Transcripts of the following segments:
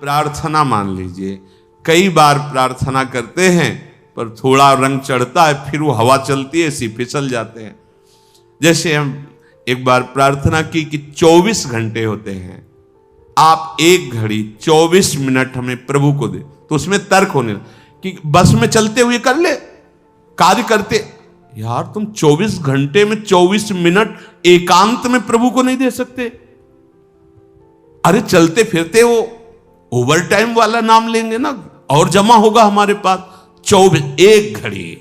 प्रार्थना मान लीजिए, कई बार प्रार्थना करते हैं पर थोड़ा रंग चढ़ता है, फिर वो हवा चलती है, ऐसी फिसल जाते हैं। जैसे हम एक बार प्रार्थना की कि 24 घंटे होते हैं, आप 1 घड़ी 24 मिनट हमें प्रभु को दे, तो उसमें तर्क होने कि बस में चलते हुए कर ले, कार्य करते। यार तुम 24 घंटे में 24 मिनट एकांत में प्रभु को नहीं दे सकते? अरे चलते फिरते वो ओवर टाइम वाला नाम लेंगे ना, और जमा होगा हमारे पास। 24, 1 घड़ी,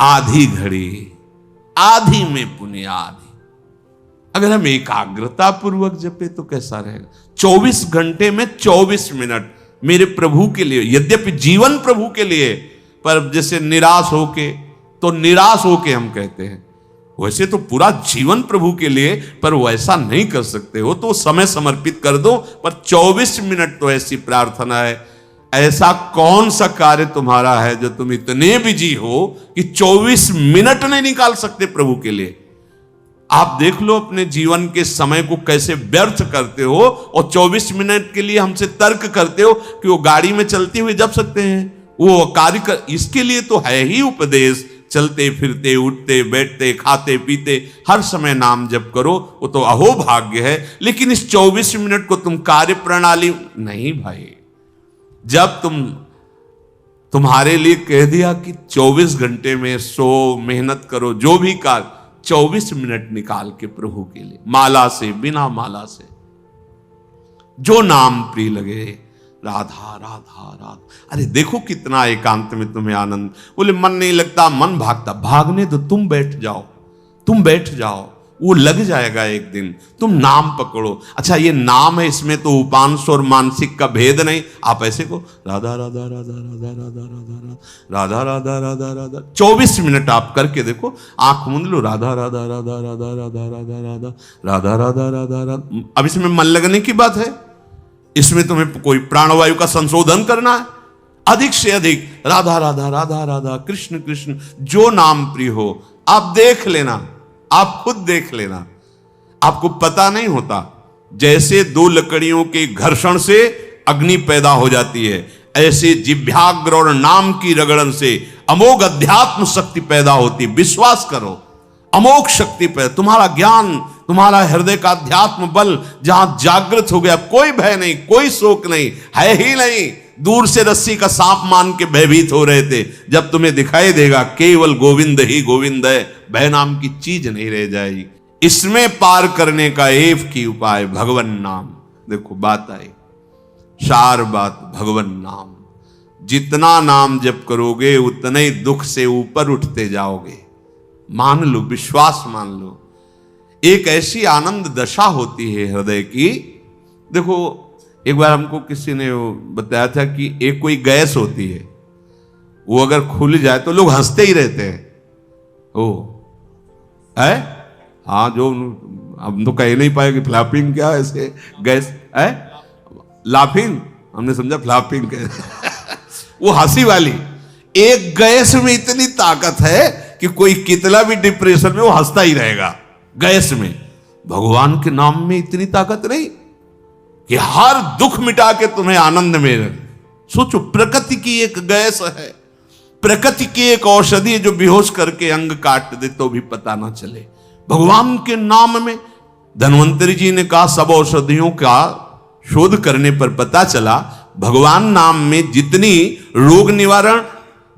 आधी घड़ी, आधी में पुण्य आधी। अगर हम एकाग्रता पूर्वक जपे तो कैसा रहेगा? 24 घंटे में 24 मिनट मेरे प्रभु के लिए, यद्यपि जीवन प्रभु के लिए, पर जैसे निराश होके हम कहते हैं, वैसे तो पूरा जीवन प्रभु के लिए, पर वैसा नहीं कर सकते हो तो समय समर्पित कर दो, पर 24 मिनट तो ऐसी प्रार्थना है। ऐसा कौन सा कार्य तुम्हारा है जो तुम इतने बिजी हो कि 24 मिनट नहीं निकाल सकते प्रभु के लिए? आप देख लो अपने जीवन के समय को कैसे व्यर्थ करते हो, और 24 मिनट के लिए हमसे तर्क करते हो कि वो गाड़ी में चलते हुए जप सकते हैं, वो कार्य कर। इसके लिए तो है ही उपदेश, चलते फिरते उठते बैठते खाते पीते हर समय नाम जप करो, वो तो अहोभाग्य है। लेकिन इस 24 मिनट को तुम कार्य प्रणाली नहीं भाई। जब तुम्हारे लिए कह दिया कि 24 घंटे में सो मेहनत करो, जो भी कार्य, 24 मिनट निकाल के प्रभु के लिए, माला से, बिना माला से, जो नाम प्रिय लगे, राधा राधा राधा। अरे देखो कितना एकांत में तुम्हें आनंद। बोले मन नहीं लगता, मन भागता, भागने दो, तुम बैठ जाओ, वो लग जाएगा एक दिन। तुम नाम पकड़ो। अच्छा ये नाम है, इसमें तो उपांश और मानसिक का भेद नहीं। आप ऐसे को राधा राधा राधा राधा राधा राधा राधा राधा राधा राधा 24 मिनट आप करके देखो, आंख मूंद लो, राधा राधा राधा राधा राधा राधा राधा राधा राधा राधा राधा। अब इसमें मन लगने की बात है, इसमें तुम्हें कोई प्राणवायु का संशोधन करना है। अधिक से अधिक राधा राधा राधा राधा, कृष्ण कृष्ण, जो नाम प्रिय हो। आप देख लेना, आप खुद देख लेना, आपको पता नहीं होता। जैसे 2 लकड़ियों के घर्षण से अग्नि पैदा हो जाती है, ऐसे जिह्वाग्र और नाम की रगड़न से अमोघ अध्यात्म शक्ति पैदा होती। विश्वास करो, अमोघ शक्ति पैदा। तुम्हारा ज्ञान, तुम्हारा हृदय का अध्यात्म बल जहां जागृत हो गया, कोई भय नहीं, कोई शोक नहीं, है ही नहीं। दूर से रस्सी का सांप मान के भयभीत हो रहे थे, जब तुम्हें दिखाई देगा केवल गोविंद ही गोविंद है, भय नाम की चीज नहीं रह जाएगी। इसमें पार करने का एक ही उपाय, भगवन नाम। देखो बात आई, सार बात भगवन नाम। जितना नाम जप करोगे उतने ही दुख से ऊपर उठते जाओगे। मान लो, विश्वास मान लो। एक ऐसी आनंद दशा होती है हृदय की। देखो एक बार हमको किसी ने बताया था कि एक कोई गैस होती है, वो अगर खुल जाए तो लोग हंसते ही रहते हैं। ओ है, हाँ, जो हम तो कह नहीं पाए कि फ्लैपिंग क्या है, ऐसे गैस है, लाफिंग, हमने समझा फ्लैपिंग वो हंसी वाली। एक गैस में इतनी ताकत है कि कोई कितना भी डिप्रेशन में वो हंसता ही रहेगा। गैस में, भगवान के नाम में इतनी ताकत नहीं कि हर दुख मिटा के तुम्हें आनंद में। सोचो, प्रकृति की एक गैस है, प्रकृति की एक औषधि है जो बेहोश करके अंग काट दे तो भी पता ना चले। भगवान के नाम में, धन्वंतरी जी ने कहा, सब औषधियों का शोध करने पर पता चला भगवान नाम में जितनी रोग निवारण,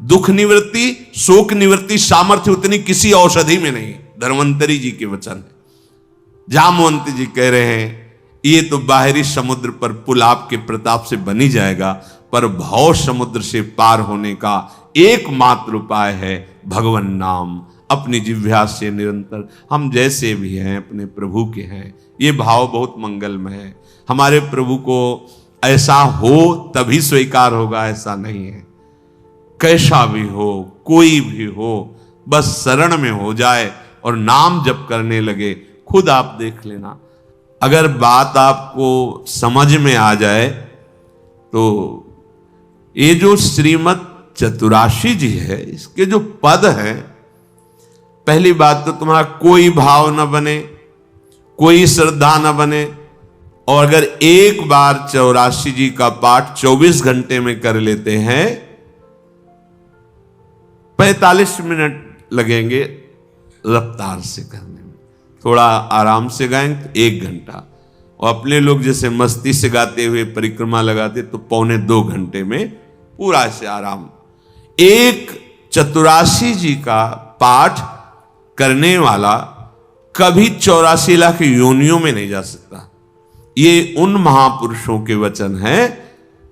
दुख निवृत्ति, शोक निवृत्ति सामर्थ्य उतनी किसी औषधि में नहीं। धन्वंतरी जी के वचन है। जामवंत जी कह रहे हैं ये तो बाहरी समुद्र पर पुल आपके प्रताप से बनी जाएगा, पर भव समुद्र से पार होने का एकमात्र उपाय है भगवन नाम। अपनी जिह्वा से निरंतर, हम जैसे भी हैं अपने प्रभु के हैं। ये भाव बहुत मंगलमय है। हमारे प्रभु को ऐसा हो तभी स्वीकार होगा, ऐसा नहीं है। कैसा भी हो, कोई भी हो, बस शरण में हो जाए और नाम जप करने लगे। खुद आप देख लेना, अगर बात आपको समझ में आ जाए तो ये जो श्रीमद् चतुराशी जी है, इसके जो पद है, पहली बात तो तुम्हारा कोई भाव न बने, कोई श्रद्धा न बने, और अगर एक बार 84 जी का पाठ 24 घंटे में कर लेते हैं, 45 मिनट लगेंगे रफ्तार से करने में, थोड़ा आराम से गाएंगे तो 1 घंटा, और अपने लोग जैसे मस्ती से गाते हुए परिक्रमा लगाते तो 1.25 घंटे में पूरा से आराम। एक 84 जी का पाठ करने वाला कभी 84 लाख योनियों में नहीं जा सकता। ये उन महापुरुषों के वचन हैं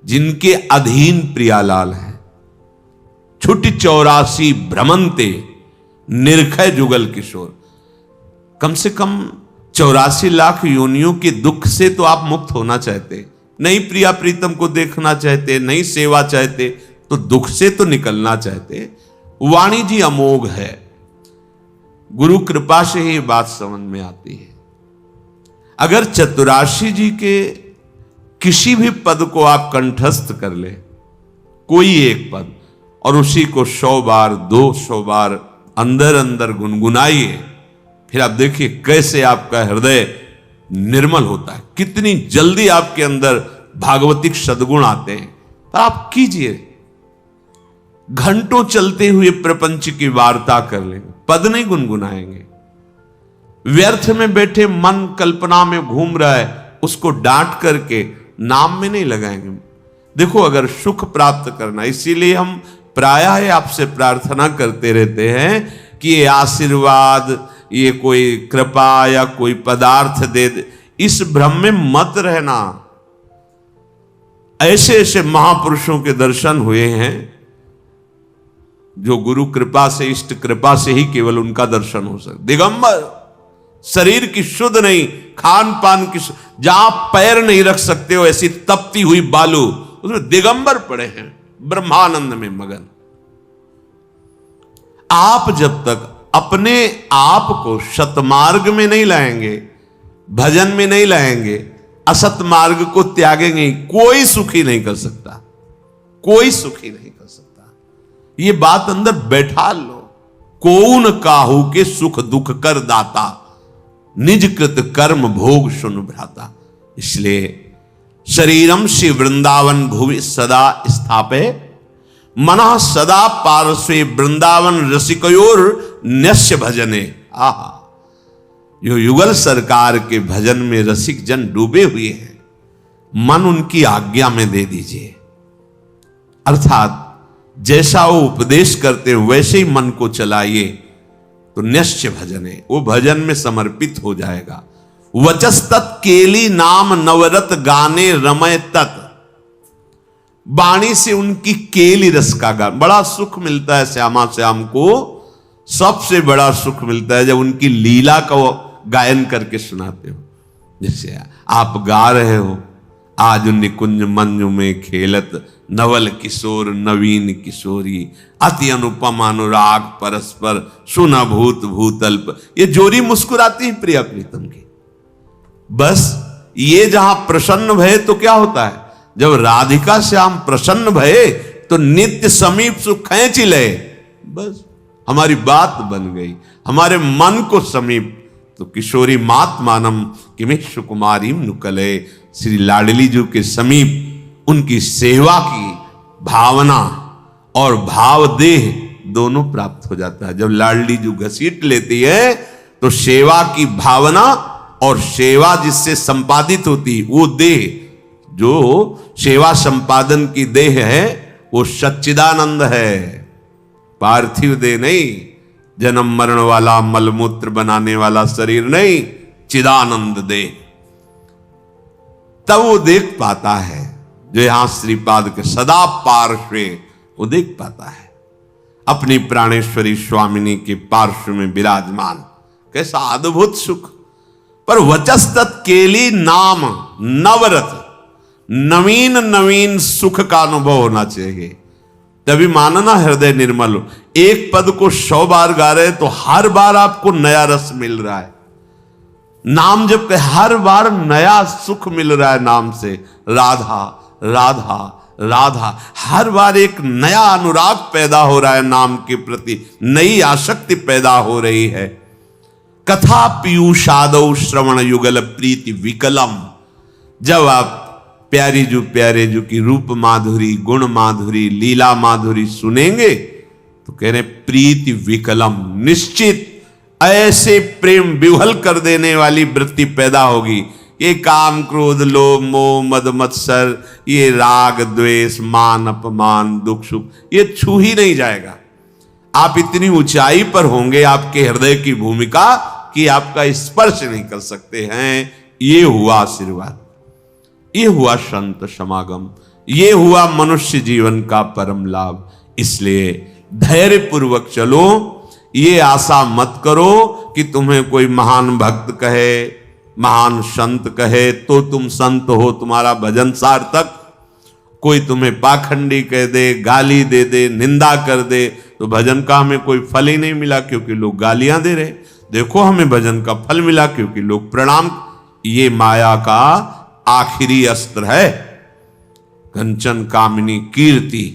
जिनके अधीन प्रियालाल है। छुट 84 भ्रमंते निर्खय जुगल किशोर। कम से कम 84 लाख योनियों के दुख से तो आप मुक्त होना चाहते, नहीं प्रिया प्रीतम को देखना चाहते, नहीं सेवा चाहते, तो दुख से तो निकलना चाहते। वाणी जी अमोघ है, गुरु कृपा से ही बात समझ में आती है। अगर 84 जी के किसी भी पद को आप कंठस्थ कर ले, कोई एक पद, और उसी को 100 बार 200 बार अंदर अंदर गुनगुनाइए, फिर आप देखिए कैसे आपका हृदय निर्मल होता है, कितनी जल्दी आपके अंदर भागवतिक सद्गुण आते हैं। पर आप कीजिए, घंटों चलते हुए प्रपंच की वार्ता कर लेंगे, पद नहीं गुनगुनाएंगे। व्यर्थ में बैठे मन कल्पना में घूम रहा है, उसको डांट करके नाम में नहीं लगाएंगे। देखो, अगर सुख प्राप्त करना, इसीलिए हम प्रायः आपसे प्रार्थना करते रहते हैं कि ये आशीर्वाद, ये कोई कृपा या कोई पदार्थ दे दे, इस भ्रम में मत रहना। ऐसे ऐसे महापुरुषों के दर्शन हुए हैं जो गुरु कृपा से, इष्ट कृपा से ही केवल उनका दर्शन हो सकता। दिगंबर, शरीर की शुद्ध नहीं, खान पान की, जहां पैर नहीं रख सकते हो ऐसी तपती हुई बालू, उसमें दिगंबर पड़े हैं, ब्रह्मानंद में मगन। आप जब तक अपने आप को सतमार्ग में नहीं लाएंगे, भजन में नहीं लाएंगे, असत मार्ग को त्यागेंगे, कोई सुखी नहीं कर सकता, कोई सुखी नहीं कर सकता। ये बात अंदर बैठा लो। कौन काहू के सुख दुख कर दाता, निज कृत कर्म भोग सुन भ्राता। इसलिए शरीरम श्री वृंदावन भुवि सदा स्थापे, मनः सदा पार्श्वे वृंदावन रसिकयोर न्यस्य भजने। आहा, जो युगल सरकार के भजन में रसिक जन डूबे हुए हैं, मन उनकी आज्ञा में दे दीजिए। अर्थात जैसा वो उपदेश करते हैं वैसे ही मन को चलाइए, तो निश्चय भजन है, वो भजन में समर्पित हो जाएगा। वचस्तत् केली नाम नवरत गाने रमय तत्। वाणी से उनकी केली रस का गान, बड़ा सुख मिलता है श्यामा श्याम को। सबसे बड़ा सुख मिलता है जब उनकी लीला का वो गायन करके सुनाते हो। जैसे आप गा रहे हो, आज निकुंज मंजु में खेलत नवल किशोर नवीन किशोरी, अति अनुपम अनुराग परस्पर सुन भूत भूतल्प। ये जोरी मुस्कुराती है प्रिया प्रीतम की। बस ये जहां प्रसन्न भये तो क्या होता है, जब राधिका श्याम प्रसन्न भये तो नित्य समीप सुख खींच ले। बस हमारी बात बन गई, हमारे मन को समीप। तो किशोरी मात मानम किमेश कुमारी नुकले, श्री लाडली जी के समीप उनकी सेवा की भावना और भाव देह दोनों प्राप्त हो जाता है। जब लाडली जी घसीट लेती है तो सेवा की भावना और सेवा जिससे संपादित होती, वो देह, जो सेवा संपादन की देह है, वो सच्चिदानंद है, पार्थिव देह नहीं, जन्म मरण वाला मलमूत्र बनाने वाला शरीर नहीं, चिदानंद देह। तब वो देख पाता है, जो यहां श्रीपाद के सदा पार्श्वे, वो देख पाता है अपनी प्राणेश्वरी स्वामिनी के पार्श्व में विराजमान। कैसा अद्भुत सुख। पर वचस्तत् केली नाम नवरत, नवीन नवीन सुख का अनुभव होना चाहिए, तभी मानना हृदय निर्मल हो। एक पद को 100 बार गा रहे तो हर बार आपको नया रस मिल रहा है। नाम जब पे हर बार नया सुख मिल रहा है नाम से। राधा राधा राधा, हर बार एक नया अनुराग पैदा हो रहा है नाम के प्रति, नई आसक्ति पैदा हो रही है। कथा पीयूषादौ श्रवण युगल प्रीति विकलम। जब आप प्यारे जू की रूप माधुरी, गुण माधुरी, लीला माधुरी सुनेंगे तो कह रहे प्रीति विकलम, निश्चित ऐसे प्रेम विह्वल कर देने वाली वृत्ति पैदा होगी। ये काम क्रोध लोभ मोह मद मत्सर, ये राग द्वेष मान अपमान दुख सुख, ये छू ही नहीं जाएगा। आप इतनी ऊंचाई पर होंगे आपके हृदय की भूमिका कि आपका स्पर्श नहीं कर सकते हैं। ये हुआ आशीर्वाद, ये हुआ संत समागम, ये हुआ मनुष्य जीवन का परम लाभ। इसलिए धैर्य पूर्वक चलो, ये आशा मत करो कि तुम्हें कोई महान भक्त कहे, महान संत कहे तो तुम संत हो, तुम्हारा भजन सार्थक। कोई तुम्हें पाखंडी कह दे, गाली दे दे, निंदा कर दे तो भजन का हमें कोई फल ही नहीं मिला, क्योंकि लोग गालियां दे रहे। देखो हमें भजन का फल मिला क्योंकि लोग प्रणाम। ये माया का आखिरी अस्त्र है, कंचन कामिनी कीर्ति।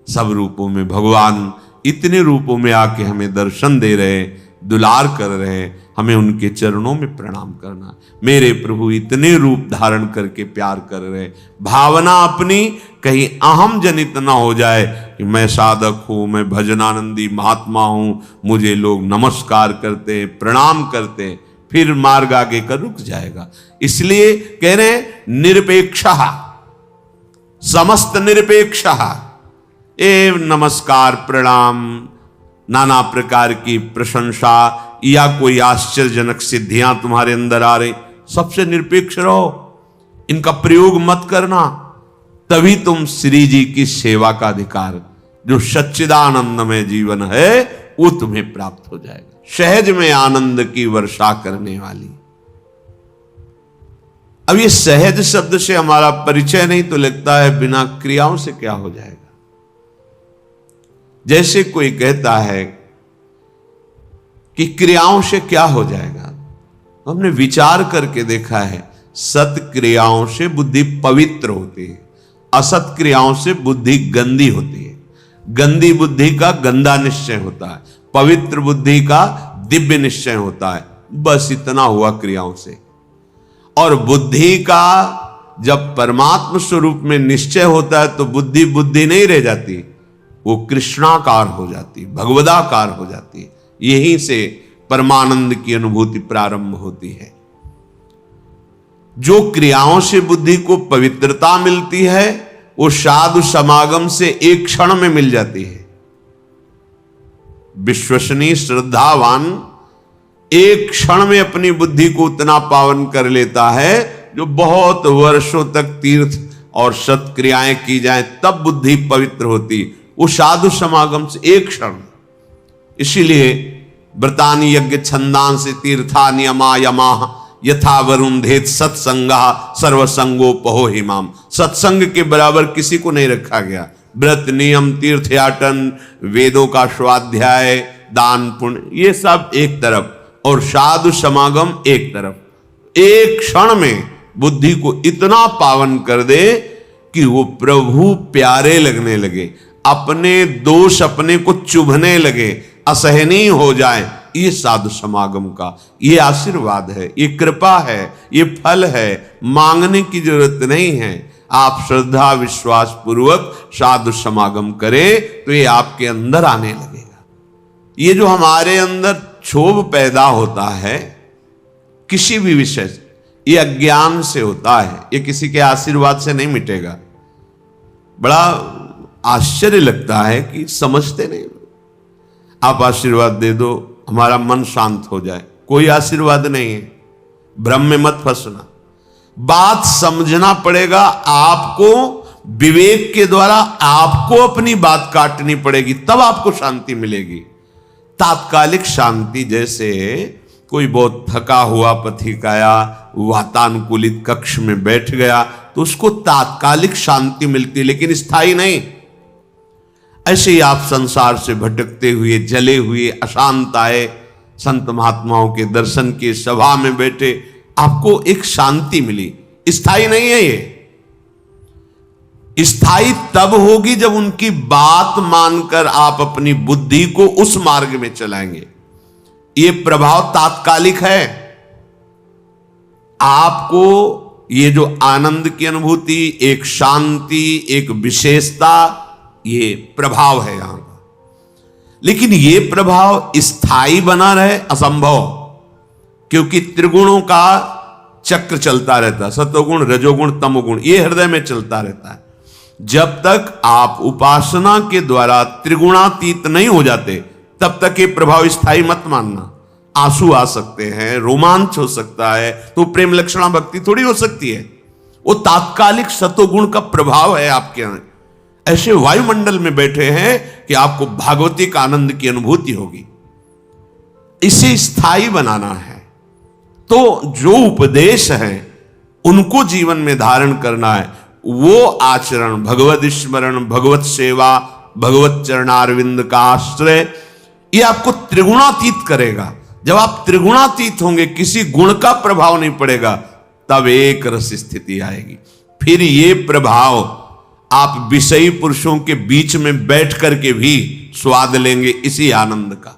सब रूपों में भगवान इतने रूपों में आके हमें दर्शन दे रहे, दुलार कर रहे, हमें उनके चरणों में प्रणाम करना। मेरे प्रभु इतने रूप धारण करके प्यार कर रहे, भावना अपनी कहीं अहम जनित ना हो जाए कि मैं साधक हूं, मैं भजनानंदी महात्मा हूं, मुझे लोग नमस्कार करते प्रणाम करते, फिर मार्ग आगे का रुक जाएगा। इसलिए कह रहे निरपेक्षः, समस्त निरपेक्षः। ए नमस्कार प्रणाम, नाना प्रकार की प्रशंसा या कोई आश्चर्यजनक सिद्धियां तुम्हारे अंदर आ रही, सबसे निरपेक्ष रहो, इनका प्रयोग मत करना। तभी तुम श्री जी की सेवा का अधिकार, जो सच्चिदानंदमय जीवन है, वो तुम्हें प्राप्त हो जाएगा। सहज में आनंद की वर्षा करने वाली। अब ये सहज शब्द से हमारा परिचय नहीं तो लगता है बिना क्रियाओं से क्या हो जाएगा। जैसे कोई कहता है कि क्रियाओं से क्या हो जाएगा, हमने विचार करके देखा है, सत क्रियाओं से बुद्धि पवित्र होती है, असत क्रियाओं से बुद्धि गंदी होती है। गंदी बुद्धि का गंदा निश्चय होता है, पवित्र बुद्धि का दिव्य निश्चय होता है। बस इतना हुआ क्रियाओं से। और बुद्धि का जब परमात्म स्वरूप में निश्चय होता है तो बुद्धि बुद्धि नहीं रह जाती, वो कृष्णाकार हो जाती, भगवदाकार हो जाती है। यहीं से परमानंद की अनुभूति प्रारंभ होती है। जो क्रियाओं से बुद्धि को पवित्रता मिलती है वो साधु समागम से एक क्षण में मिल जाती है। विश्वसनीय श्रद्धावान एक क्षण में अपनी बुद्धि को उतना पावन कर लेता है, जो बहुत वर्षों तक तीर्थ और सत्क्रियाएं की जाए तब बुद्धि पवित्र होती, वो साधु समागम से एक क्षण। इसीलिए व्रतानि यज्ञ छंदांसि तीर्था नियमा यमा यथा वरुंधेत सत्संगा सर्वसंगोपहो हिमाम। सत्संग के बराबर किसी को नहीं रखा गया। व्रत नियम तीर्थयाटन वेदों का स्वाध्याय दान पुण्य ये सब एक तरफ और साधु समागम एक तरफ। एक क्षण में बुद्धि को इतना पावन कर दे कि वो प्रभु प्यारे लगने लगे, अपने दोष अपने को चुभने लगे, असहनीय हो जाए। ये साधु समागम का ये आशीर्वाद है, ये कृपा है, ये फल है। मांगने की जरूरत नहीं है। आप श्रद्धा विश्वास पूर्वक साधु समागम करें तो ये आपके अंदर आने लगेगा। ये जो हमारे अंदर क्षोभ पैदा होता है किसी भी विषय से, ये अज्ञान से होता है, ये किसी के आशीर्वाद से नहीं मिटेगा। बड़ा आश्चर्य लगता है कि समझते नहीं। आप आशीर्वाद दे दो हमारा मन शांत हो जाए, कोई आशीर्वाद नहीं है। भ्रम में मत फंसना, बात समझना पड़ेगा। आपको विवेक के द्वारा आपको अपनी बात काटनी पड़ेगी, तब आपको शांति मिलेगी। तात्कालिक शांति, जैसे कोई बहुत थका हुआ पथिक आया, वातानुकूलित कक्ष में बैठ गया तो उसको तात्कालिक शांति मिलती, लेकिन स्थायी नहीं। ऐसे ही आप संसार से भटकते हुए जले हुए अशांत आए, संत महात्माओं के दर्शन के सभा में बैठे, आपको एक शांति मिली। स्थायी नहीं है ये। स्थायी तब होगी जब उनकी बात मानकर आप अपनी बुद्धि को उस मार्ग में चलाएंगे। ये प्रभाव तात्कालिक है। आपको ये जो आनंद की अनुभूति, एक शांति, एक विशेषता, ये प्रभाव है यहां का। लेकिन ये प्रभाव स्थायी बना रहे असंभव, क्योंकि त्रिगुणों का चक्र चलता रहता है, सतोगुण, रजोगुण, तमोगुण, ये हृदय में चलता रहता है। जब तक आप उपासना के द्वारा त्रिगुणातीत नहीं हो जाते, तब तक ये प्रभाव स्थायी मत मानना। आंसू आ सकते हैं, रोमांच हो सकता है, तो प्रेम लक्षणा भक्ति थोड़ी हो सकती है। वो तात्कालिक सतोगुण का प्रभाव है आपके यहां। ऐसे वायुमंडल में बैठे हैं कि आपको भागवतिक आनंद की अनुभूति होगी। इसे स्थायी बनाना है, तो जो उपदेश है उनको जीवन में धारण करना है। वो आचरण, भगवत स्मरण, भगवत सेवा, भगवत चरणारविंद का आश्रय, ये आपको त्रिगुणातीत करेगा। जब आप त्रिगुणातीत होंगे, किसी गुण का प्रभाव नहीं पड़ेगा, तब एक रस स्थिति आएगी। फिर ये प्रभाव आप विषयी पुरुषों के बीच में बैठ करके भी स्वाद लेंगे इसी आनंद का।